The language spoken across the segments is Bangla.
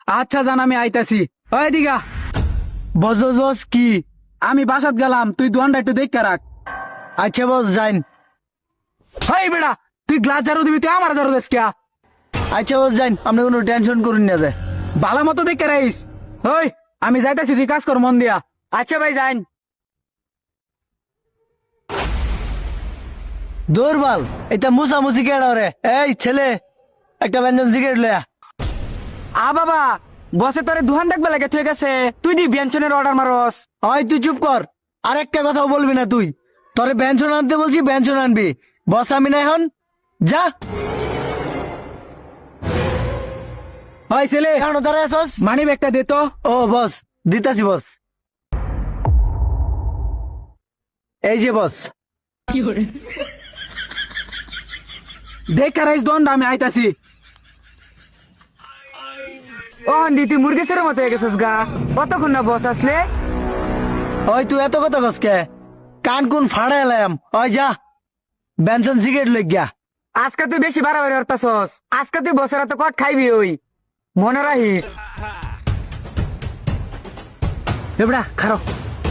আচ্ছা জান, আমি আইতাছি। ওই দিঘা, বস বস বস কি? আমি বাসাত গেলাম, তুই দোকানটা একটু দেখে রাখ। আচ্ছা বস যাইন। হাই বেড়া, তুই গ্লাস ঝাড়ু দিবি, তুই আমার ঝাড়ু দিস কিয়া? আচ্ছা বস যাইন, আপনি কোনো টেনশন করুন না যে। ভালো মতো দেখে রাইস। ওই আমি যাইতাছি, তুই কাজ কর মন দিয়া। আচ্ছা ভাই যাইন। দৌড়বাল, এটা মুসামুসি কেডা রে? এই ছেলে, একটা ব্যঞ্জন সিগারেট লয়া। বাবা, বসে তোরে দুহান ডাকবে লাগে, ঠিক আছে? তুই দি ব্যঞ্জনের অর্ডার মারস। ওই তুই চুপ কর, আর একটা কথাও বলবি না তুই। তোরে ব্যঞ্জন আনতে বলছি, ব্যঞ্জন আনবি। বস আমি না এখন, যা। ওই ছেলে, এখনো দাঁড়ায় আসস? মানি ব্যাগটা দে তো। ও বস, দিতাছি বস। এই যে বস। দেখে রাইস দোকানটা, আমি আইতাছি। ও হন্ডি, তুই মুরগেশ্বরের মতো হয়ে গেছিস গা। কতক্ষণ না বস আসলে? ওই তুই এত কথা কসকে? কান কোন ফাড়া এলাম। ওই যা, ব্যঞ্জন সিগারেট লই গিয়া। আজকে তুই বেশি বাড়াবাড়ি হরতাছস। আজকে তুই বসের তো কট খাইবি, ওই মনে রাখিস। এবড়া খারো,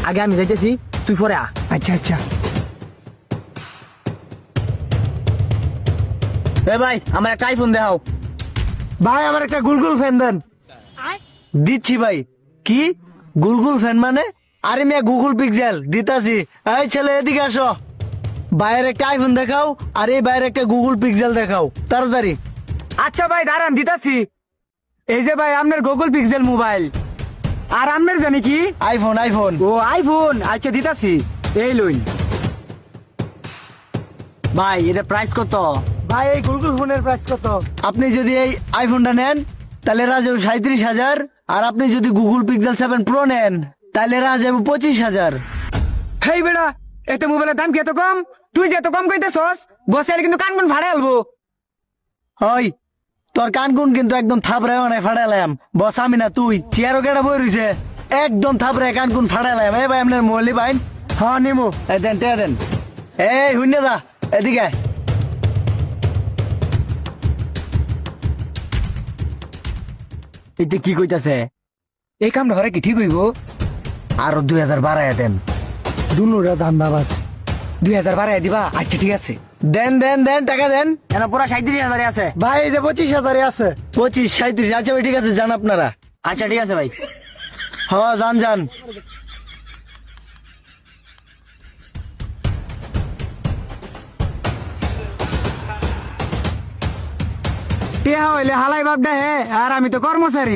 আগে আমি যাইতেছি, তুই পরে আ। আচ্ছা আচ্ছা। এ ভাই, আমার একটা আইফোন দেখাও। ভাই আমার একটা গুলগুল ফ্যান দেন। দিচ্ছি ভাই। কি গুলগুল ফ্যান মানে? আরে মিয়া গুগল পিক্সেল দিতাছি। এই ছেলে এদিকে আসো, বাইরের একটা আইফোন দেখাও, আর এই বাইরে একটা গুগল পিক্সেল দেখাও তাড়াতাড়ি। আচ্ছা ভাই দাঁড়ান, দিতাছি। এই যে ভাই আপনার গুগল পিক্সেল মোবাইল, আর আপনার জানি কি আইফোন আইফোন। ও আইফোন। আচ্ছা দিতাছি, এই লইন। ভাই এটা প্রাইস কত? ভাই এই গুগল ফোনের প্রাইস কত? আপনি যদি এই আইফোনটা নেন তাহলে রাজা 37,000, আর আপনি যদি গুগল পিক্সেল 7 প্রো নেন তাহলে রাজা 25,000। হেই বেড়া, এত মোবাইলের দাম কি এত কম? তুই যে এত কম কইতেছস, বসে কিন্তু কান কোন ভাড়া আলবো। হয় তোর কান কোন কিন্তু একদম থাপড়ায় অনেক ফাড়াইলাম। বস আমি না তুই, চেয়ারও কেটা বই রইছে, একদম থাপড়ায় কান কোন ফাড়াইলাম। এই ভাই আপনার মোবাইল পাইন? হ্যাঁ নিমু। এই দেন টেয়া দেন। এই হুইনে দা এদিকে আয়। এটা কি কইতাছে? এই কামটা ঘরে কি ঠিক হইব? আরো 2,000 বাড়াইয়া দেন। দুনুরা ধান্দা বাস। 2000 বাড়াই দিবা? আচ্ছা ঠিক আছে। দেন দেন দেন, টাকা দেন। কেন পুরা 37,000 আছে? ভাই এই যে 25,000 আছে। 25 37, আচ্ছা ভাই ঠিক আছে, যান আপনারা। আচ্ছা ঠিক আছে ভাই। হ্যাঁ যান যান। টিয়া হইলে হালাই বাপ হে, আর আমি তো কর্মচারী।